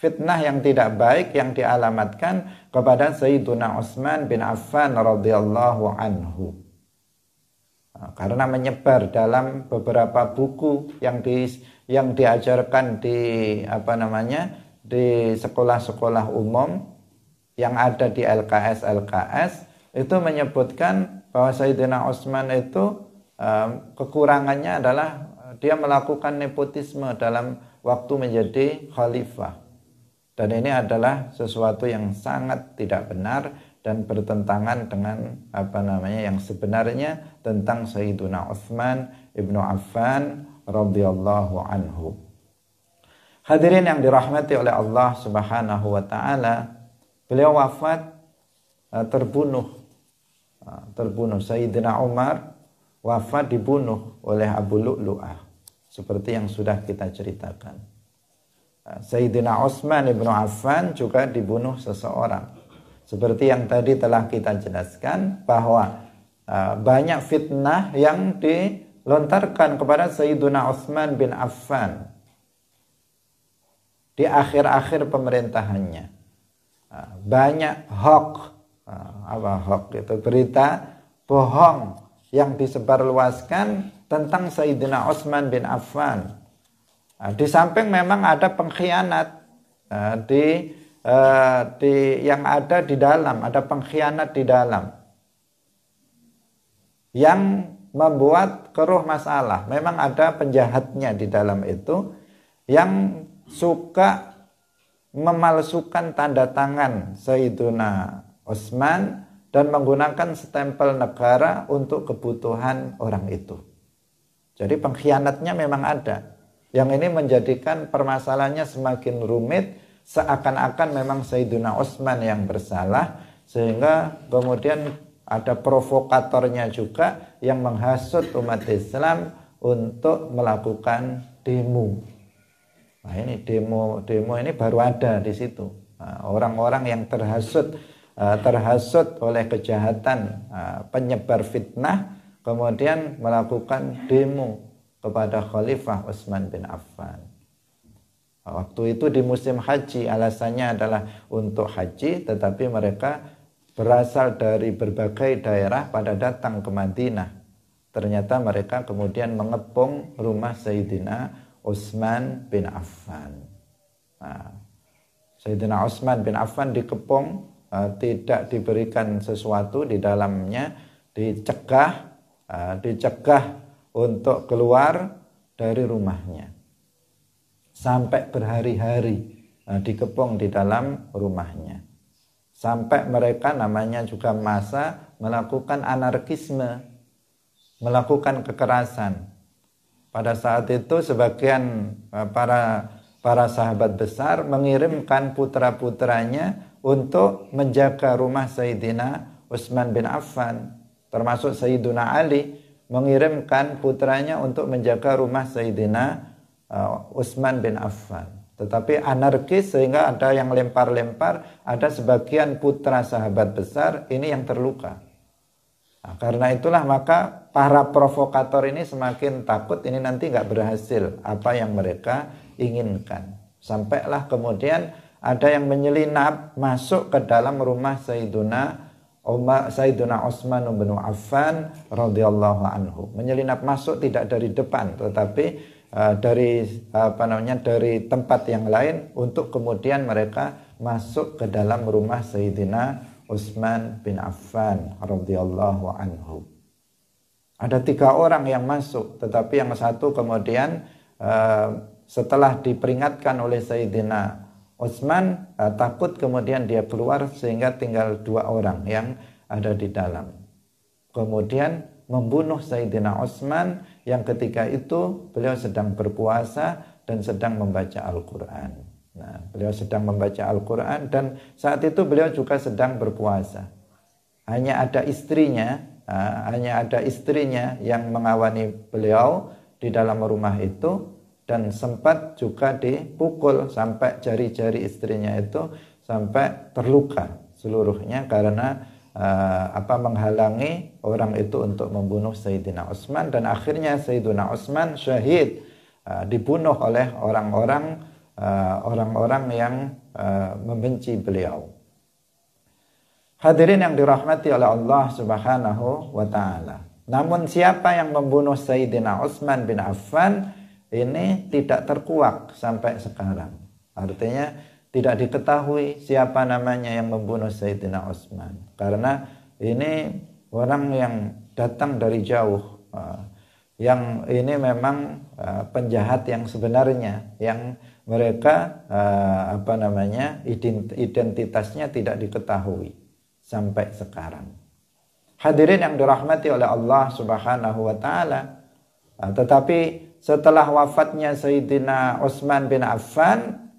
fitnah yang tidak baik yang dialamatkan kepada Sayyiduna Utsman bin Affan radhiyallahu anhu. Karena menyebar dalam beberapa buku yang diajarkan di di sekolah-sekolah umum yang ada di LKS itu menyebutkan bahwa Sayyidina Utsman itu kekurangannya adalah dia melakukan nepotisme dalam waktu menjadi khalifah. Dan ini adalah sesuatu yang sangat tidak benar dan bertentangan dengan yang sebenarnya tentang Sayyiduna Utsman ibnu Affan radhiyallahu anhu. Hadirin yang dirahmati oleh Allah Subhanahu wa taala, beliau wafat terbunuh. Sayyidina Umar wafat dibunuh oleh Abu Lu'lu'ah seperti yang sudah kita ceritakan. Sayyidina Utsman ibnu Affan juga dibunuh seseorang. Seperti yang tadi telah kita jelaskan bahwa banyak fitnah yang dilontarkan kepada Sayyiduna Utsman bin Affan di akhir-akhir pemerintahannya. Banyak hoax, itu berita bohong yang disebarluaskan tentang Sayyidina Utsman bin Affan. Di samping memang ada pengkhianat yang ada di dalam, ada pengkhianat di dalam yang membuat keruh masalah. Memang ada penjahatnya di dalam itu yang suka memalsukan tanda tangan Sayyiduna Utsman dan menggunakan stempel negara untuk kebutuhan orang itu. Jadi pengkhianatnya memang ada. Yang ini menjadikan permasalahannya semakin rumit, seakan-akan memang Sayyiduna Utsman yang bersalah, sehingga kemudian ada provokatornya juga yang menghasut umat Islam untuk melakukan demo. Nah, ini demo ini baru ada di situ. Orang-orang yang terhasut oleh kejahatan penyebar fitnah kemudian melakukan demo kepada Khalifah Utsman bin Affan. Waktu itu di musim haji, alasannya adalah untuk haji, tetapi mereka berasal dari berbagai daerah pada datang ke Madinah. Ternyata mereka kemudian mengepung rumah Sayyidina Utsman bin Affan. Sayyidina Utsman bin Affan dikepung, tidak diberikan sesuatu di dalamnya, dicegah untuk keluar dari rumahnya. Sampai berhari-hari dikepung di dalam rumahnya. Sampai mereka namanya juga masa melakukan anarkisme, melakukan kekerasan. Pada saat itu sebagian para sahabat besar mengirimkan putra-putranya untuk menjaga rumah Sayyidina Utsman bin Affan. Termasuk Sayyiduna Ali mengirimkan putranya untuk menjaga rumah Sayyidina Utsman bin Affan. Tetapi anarkis sehingga ada yang lempar-lempar, ada sebagian putra sahabat besar ini yang terluka. Nah, karena itulah maka para provokator ini semakin takut ini nanti nggak berhasil apa yang mereka inginkan. Sampailah kemudian ada yang menyelinap masuk ke dalam rumah Sayyiduna Utsman bin Affan radhiyallahu anhu. Menyelinap masuk tidak dari depan tetapi dari tempat yang lain untuk kemudian mereka masuk ke dalam rumah Sayyidina Utsman bin Affan radhiyallahu anhu. Ada 3 orang yang masuk, tetapi yang satu kemudian setelah diperingatkan oleh Sayyidina Utsman takut, kemudian dia keluar sehingga tinggal 2 orang yang ada di dalam. Kemudian membunuh Sayyidina Utsman yang ketika itu beliau sedang berpuasa dan sedang membaca Al-Quran. Nah, beliau sedang membaca Al-Quran dan saat itu beliau juga sedang berpuasa. Hanya ada istrinya yang mengawani beliau di dalam rumah itu dan sempat juga dipukul sampai jari-jari istrinya itu sampai terluka seluruhnya karena menghalangi orang itu untuk membunuh Sayyidina Utsman, dan akhirnya Sayyidina Utsman syahid, dibunuh oleh orang-orang yang membenci beliau. Hadirin yang dirahmati oleh Allah Subhanahu wa taala. Namun siapa yang membunuh Sayyidina Utsman bin Affan ini tidak terkuak sampai sekarang. Artinya tidak diketahui siapa namanya yang membunuh Sayyidina Utsman. Karena ini orang yang datang dari jauh. Yang ini memang penjahat yang sebenarnya. Yang mereka identitasnya tidak diketahui sampai sekarang. Hadirin yang dirahmati oleh Allah Subhanahu wa taala. Tetapi setelah wafatnya Sayyidina Utsman bin Affan,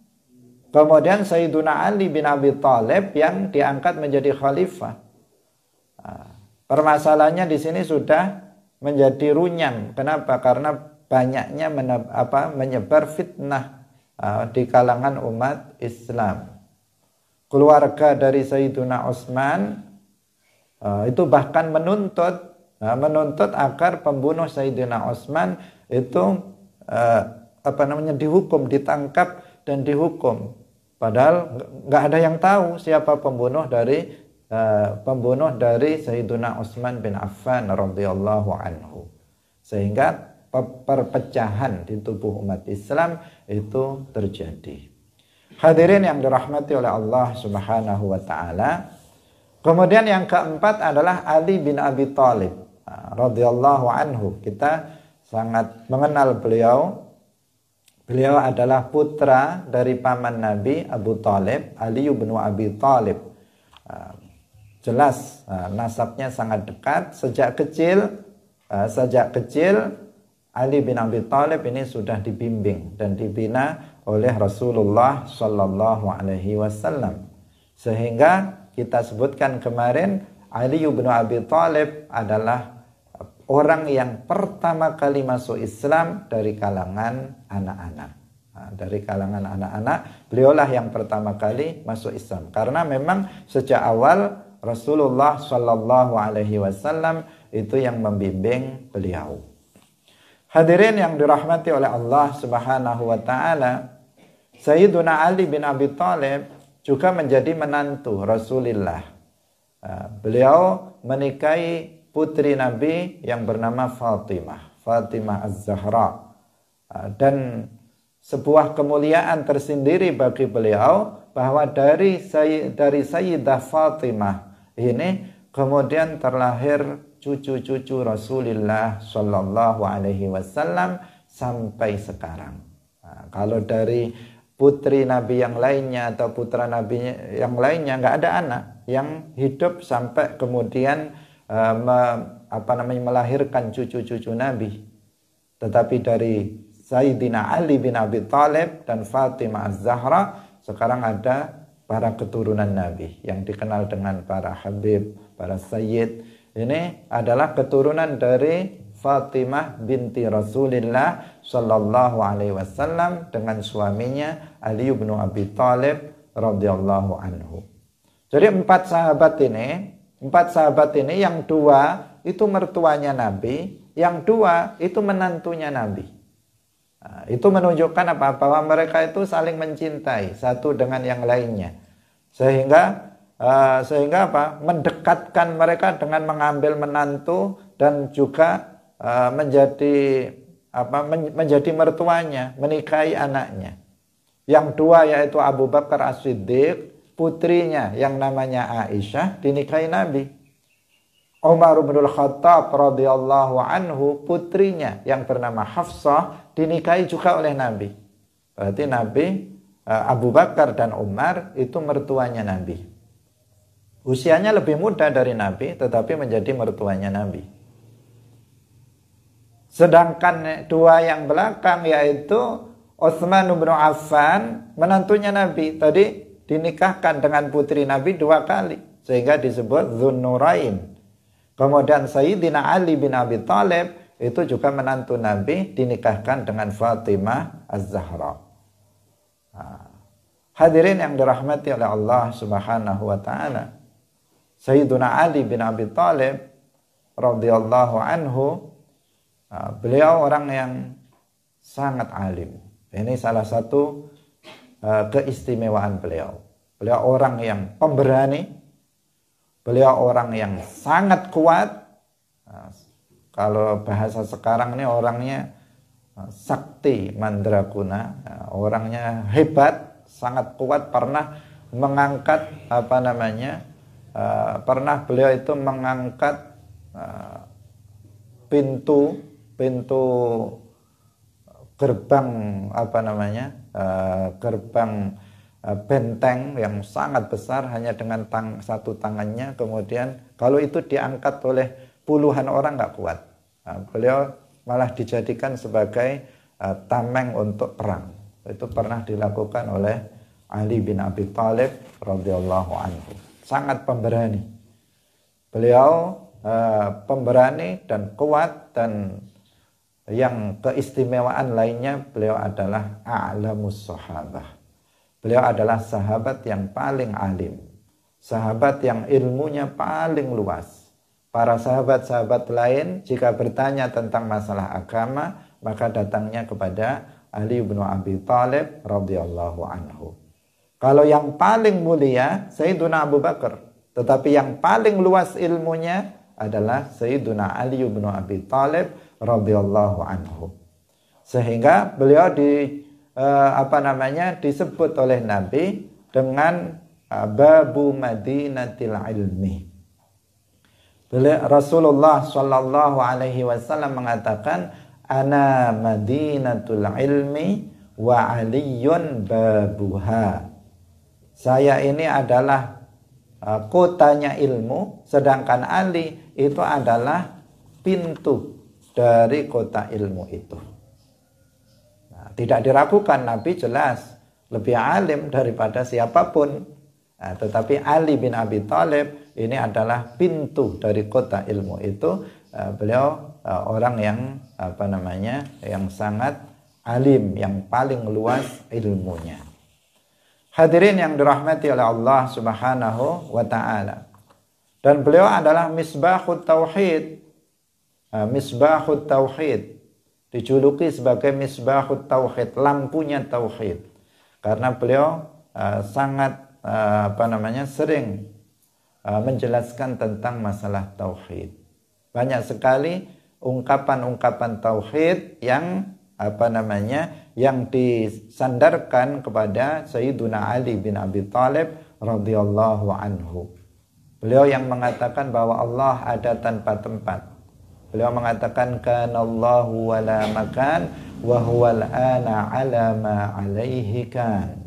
kemudian Sayyiduna Ali bin Abi Thalib yang diangkat menjadi khalifah. Permasalahannya di sini sudah menjadi runyam. Kenapa? Karena banyaknya menyebar fitnah di kalangan umat Islam. Keluarga dari Sayyiduna Utsman itu bahkan menuntut agar pembunuh Sayyidina Utsman itu dihukum, ditangkap dan dihukum. Padahal nggak ada yang tahu siapa pembunuh dari Sayyiduna Utsman bin Affan radhiyallahu anhu. Sehingga perpecahan di tubuh umat Islam itu terjadi. Hadirin yang dirahmati oleh Allah Subhanahu wa taala. Kemudian yang keempat adalah Ali bin Abi Thalib radhiyallahu anhu. Kita sangat mengenal beliau. Beliau adalah putra dari paman Nabi Abu Thalib, Ali bin Abi Thalib. Jelas nasabnya sangat dekat. Sejak kecil Ali bin Abi Thalib ini sudah dibimbing dan dibina oleh Rasulullah Sallallahu Alaihi Wasallam. Sehingga kita sebutkan kemarin, Ali bin Abi Thalib adalah orang yang pertama kali masuk Islam dari kalangan anak-anak. Dari kalangan anak-anak, beliaulah yang pertama kali masuk Islam. Karena memang sejak awal Rasulullah Sallallahu Alaihi Wasallam itu yang membimbing beliau. Hadirin yang dirahmati oleh Allah Subhanahu wa taala, Sayyiduna Ali bin Abi Thalib juga menjadi menantu Rasulullah. Beliau menikahi putri Nabi yang bernama Fatimah Az-Zahra. Dan sebuah kemuliaan tersendiri bagi beliau bahwa dari Sayyidah Fatimah ini kemudian terlahir cucu-cucu Rasulullah Shallallahu Alaihi Wasallam sampai sekarang. Kalau dari putri Nabi yang lainnya atau putra Nabi yang lainnya nggak ada anak yang hidup sampai kemudian melahirkan cucu-cucu Nabi. Tetapi dari Sayyidina Ali bin Abi Thalib dan Fatimah Az-Zahra sekarang ada para keturunan Nabi yang dikenal dengan para Habib, para Sayyid. Ini adalah keturunan dari Fatimah binti Rasulullah Sallallahu Alaihi Wasallam dengan suaminya Ali bin Abi Thalib radhiyallahu anhu. Jadi empat sahabat ini yang dua itu mertuanya Nabi, yang dua itu menantunya Nabi. Nah, itu menunjukkan apa? Bahwa mereka itu saling mencintai satu dengan yang lainnya, sehingga apa? Mendekatkan mereka dengan mengambil menantu dan juga menjadi mertuanya, menikahi anaknya. Yang dua yaitu Abu Bakar As-Siddiq, putrinya yang namanya Aisyah dinikahi Nabi. Umar bin Khattab radhiyallahu anhu, putrinya yang bernama Hafsah dinikahi juga oleh Nabi. Berarti Abu Bakar dan Umar itu mertuanya Nabi. Usianya lebih muda dari Nabi, tetapi menjadi mertuanya Nabi. Sedangkan dua yang belakang yaitu Utsman bin Affan, menantunya Nabi, tadi dinikahkan dengan putri Nabi dua kali, sehingga disebut Dzunnurain. Kemudian Sayyidina Ali bin Abi Thalib itu juga menantu Nabi, dinikahkan dengan Fatimah Az-Zahra. Hadirin yang dirahmati oleh Allah Subhanahu wa taala, Sayyidina Ali bin Abi Thalib radhiyallahu anhu, beliau orang yang sangat alim. Ini salah satu keistimewaan beliau. Beliau orang yang pemberani, beliau orang yang sangat kuat. Kalau bahasa sekarang ini orangnya sakti mandraguna, orangnya hebat, sangat kuat. Pernah mengangkat pernah beliau itu mengangkat pintu gerbang gerbang benteng yang sangat besar hanya dengan satu tangannya. Kemudian kalau itu diangkat oleh puluhan orang nggak kuat. Beliau malah dijadikan sebagai tameng untuk perang. Itu pernah dilakukan oleh Ali bin Abi Thalib radhiyallahu anhu. Sangat pemberani. Beliau pemberani dan kuat, dan yang keistimewaan lainnya beliau adalah a'lamus sahabah. Beliau adalah sahabat yang paling alim, sahabat yang ilmunya paling luas. Para sahabat-sahabat lain jika bertanya tentang masalah agama, maka datangnya kepada Ali bin Abi Thalib radhiyallahu anhu. Kalau yang paling mulia Sayyiduna Abu Bakar, tetapi yang paling luas ilmunya adalah Sayyiduna Ali bin Abi Thalib radhiyallahu anhu. Sehingga beliau disebut oleh Nabi dengan Babu Madinatil Ilmi. Rasulullah sallallahu alaihi wasallam mengatakan, ana Madinatul Ilmi wa Aliyun babuha. Saya ini adalah kotanya ilmu, sedangkan Ali itu adalah pintu dari kota ilmu itu. Nah, tidak diragukan, Nabi jelas lebih alim daripada siapapun. Nah, tetapi Ali bin Abi Thalib ini adalah pintu dari kota ilmu itu. Beliau orang yang yang sangat alim, yang paling luas ilmunya. Hadirin yang dirahmati oleh Allah Subhanahu wa taala. Dan beliau adalah misbahut tauhid. Misbahut tauhid, dijuluki sebagai misbahut tauhid, lampunya tauhid. Karena beliau sangat sering menjelaskan tentang masalah tauhid. Banyak sekali ungkapan-ungkapan tauhid yang yang disandarkan kepada Sayyiduna Ali bin Abi Thalib radhiyallahu anhu. Beliau yang mengatakan bahwa Allah ada tanpa tempat. Beliau mengatakan kanallahu wala makan wa huwal ana ala ma alaihi kan.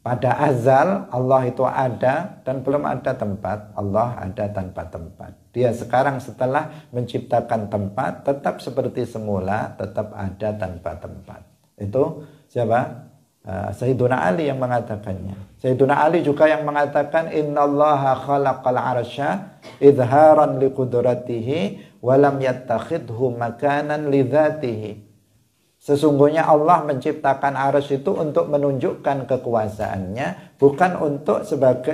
Pada azal Allah itu ada dan belum ada tempat. Allah ada tanpa tempat. Dia sekarang setelah menciptakan tempat tetap seperti semula, tetap ada tanpa tempat. Itu siapa? Sayyiduna Ali yang mengatakannya. Sayyiduna Ali juga yang mengatakan innallaha khalaqal arsya idharan liqudratihi wa lam yattakhidhu makanan lidzatihi. Sesungguhnya Allah menciptakan arsy itu untuk menunjukkan kekuasaannya, bukan untuk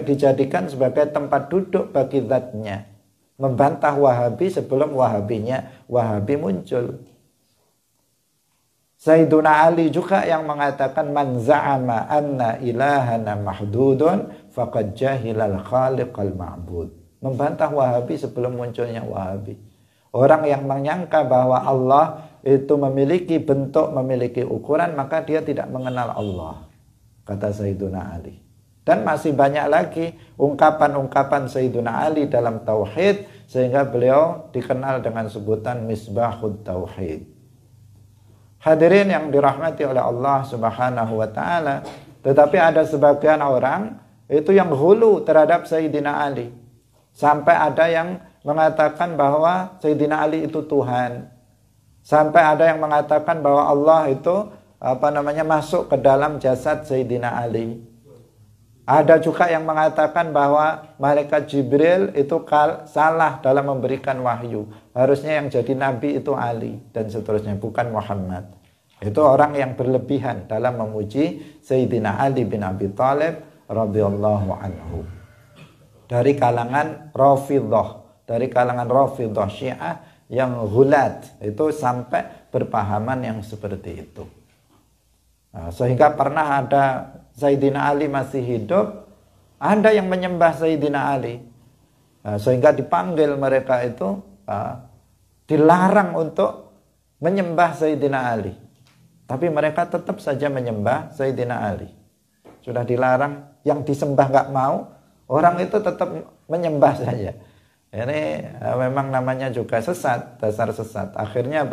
dijadikan sebagai tempat duduk bagi zatnya. Membantah Wahabi sebelum Wahabi muncul. Sayyiduna Ali juga yang mengatakan man za'ama anna ilahana mahdudun faqad jahilal khaliqal ma'bud. Membantah Wahabi sebelum munculnya Wahabi. Orang yang menyangka bahwa Allah itu memiliki bentuk, memiliki ukuran, maka dia tidak mengenal Allah, kata Sayyiduna Ali. Dan masih banyak lagi ungkapan-ungkapan Sayyiduna Ali dalam tauhid, sehingga beliau dikenal dengan sebutan Misbahut Tauhid. Hadirin yang dirahmati oleh Allah Subhanahu wa taala, tetapi ada sebagian orang itu yang hulu terhadap Sayyidina Ali. Sampai ada yang mengatakan bahwa Sayyidina Ali itu Tuhan. Sampai ada yang mengatakan bahwa Allah itu masuk ke dalam jasad Sayyidina Ali. Ada juga yang mengatakan bahwa malaikat Jibril itu salah dalam memberikan wahyu. Harusnya yang jadi nabi itu Ali dan seterusnya, bukan Muhammad. Itu orang yang berlebihan dalam memuji Sayyidina Ali bin Abi Thalib radhiyallahu anhu. Dari kalangan Rafidhah Syiah yang ghulat, itu sampai berpahaman yang seperti itu. Sehingga pernah ada Sayyidina Ali masih hidup, ada yang menyembah Sayyidina Ali, sehingga dipanggil mereka itu, dilarang untuk menyembah Sayyidina Ali, tapi mereka tetap saja menyembah Sayyidina Ali. Sudah dilarang, yang disembah nggak mau, orang itu tetap menyembah saja. Ini memang namanya juga sesat, dasar sesat. Akhirnya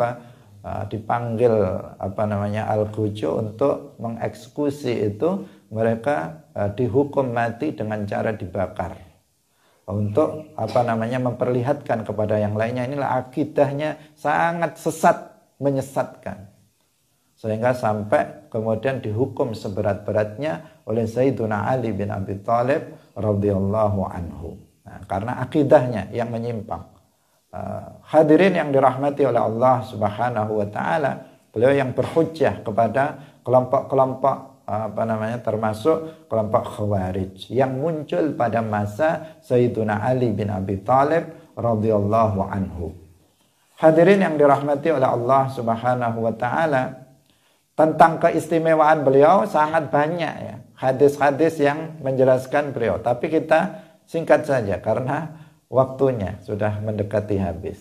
dipanggil Al-Gujo untuk mengeksekusi itu. Mereka dihukum mati dengan cara dibakar, untuk memperlihatkan kepada yang lainnya inilah akidahnya sangat sesat, menyesatkan, sehingga sampai kemudian dihukum seberat-beratnya oleh Sayyiduna Ali bin Abi Thalib radhiyallahu anhu. Karena akidahnya yang menyimpang. Hadirin yang dirahmati oleh Allah Subhanahu wa taala, beliau yang berhujjah kepada kelompok-kelompok termasuk kelompok Khawarij yang muncul pada masa Sayyiduna Ali bin Abi Thalib radhiyallahu anhu. Hadirin yang dirahmati oleh Allah Subhanahu wa taala, tentang keistimewaan beliau sangat banyak ya, hadis-hadis yang menjelaskan beliau, tapi kita singkat saja karena waktunya sudah mendekati habis.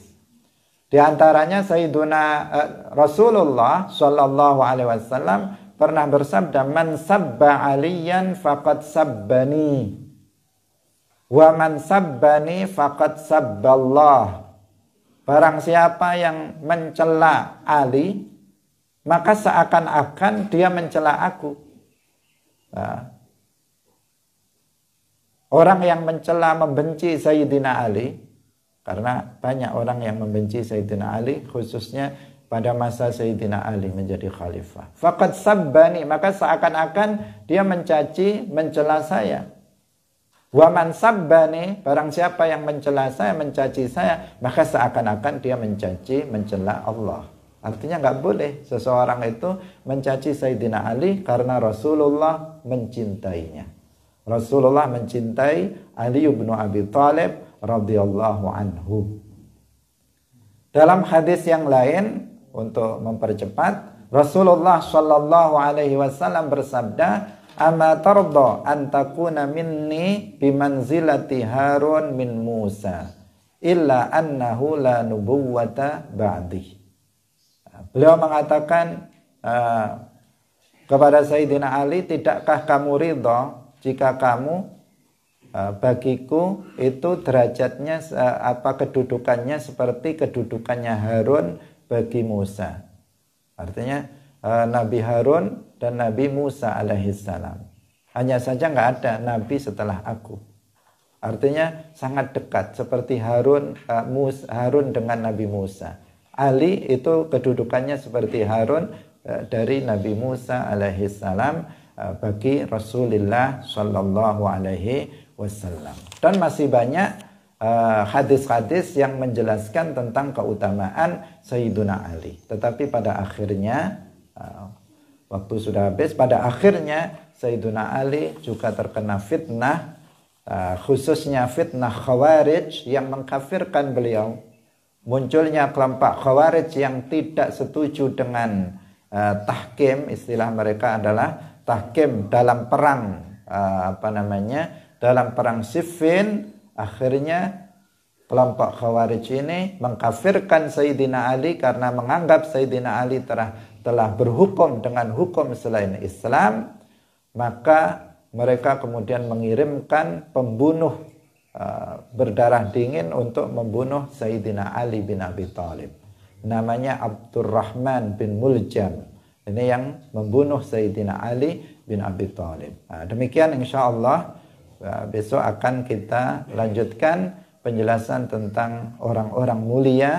Di antaranya Sayyiduna Rasulullah sallallahu alaihi wasallam pernah bersabda, man sabba aliyan faqad sabbani wa man sabbani faqad sabballah. Barang siapa yang mencela Ali, maka seakan-akan dia mencela aku. Orang yang mencela, membenci Sayyidina Ali, karena banyak orang yang membenci Sayyidina Ali, khususnya pada masa Sayyidina Ali menjadi khalifah. Faqad sabbani, maka seakan-akan dia mencaci, mencela saya. Wa man sabbani, barang siapa yang mencela saya, mencaci saya, maka seakan-akan dia mencaci, mencela Allah. Artinya nggak boleh seseorang itu mencaci Sayyidina Ali karena Rasulullah mencintainya. Rasulullah mencintai Ali bin Abi Thalib radhiyallahu anhu. Dalam hadis yang lain, untuk mempercepat, Rasulullah Shallallahu Alaihi Wasallam bersabda, "Ama tarda an takuna minni bimanzilati Harun min Musa, illa annahu la nubuwwata ba'di." Beliau mengatakan kepada Sayyidina Ali, tidakkah kamu ridha jika kamu bagiku itu derajatnya kedudukannya seperti kedudukannya Harun bagi Musa. Artinya Nabi Harun dan Nabi Musa alaihissalam. Hanya saja nggak ada Nabi setelah aku. Artinya sangat dekat seperti Harun dengan Nabi Musa. Ali itu kedudukannya seperti Harun dari Nabi Musa alaihissalam. bagi Rasulullah Shallallahu Alaihi Wasallam. Dan masih banyak hadis-hadis yang menjelaskan tentang keutamaan Sayyiduna Ali. Tetapi pada akhirnya waktu sudah habis, pada akhirnya Sayyiduna Ali juga terkena fitnah, khususnya fitnah Khawarij yang mengkafirkan beliau. Munculnya kelompok Khawarij yang tidak setuju dengan tahkim, istilah mereka adalah tahkim dalam perang dalam perang Siffin. Akhirnya kelompok Khawarij ini mengkafirkan Sayyidina Ali karena menganggap Sayyidina Ali telah berhukum dengan hukum selain Islam. Maka mereka kemudian mengirimkan pembunuh berdarah dingin untuk membunuh Sayyidina Ali bin Abi Thalib. Namanya Abdurrahman bin Muljam. Ini yang membunuh Sayyidina Ali bin Abi Thalib. Demikian insyaallah besok akan kita lanjutkan penjelasan tentang orang-orang mulia,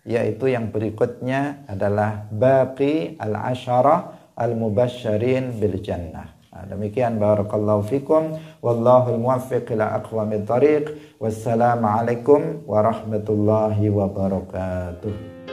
yaitu yang berikutnya adalah baqi al-asyarah al-mubasysyirin bil jannah. Demikian, barakallahu fikum, wallahul muwaffiq ila aqwamit thariq. Wassalamu alaikum warahmatullahi wabarakatuh.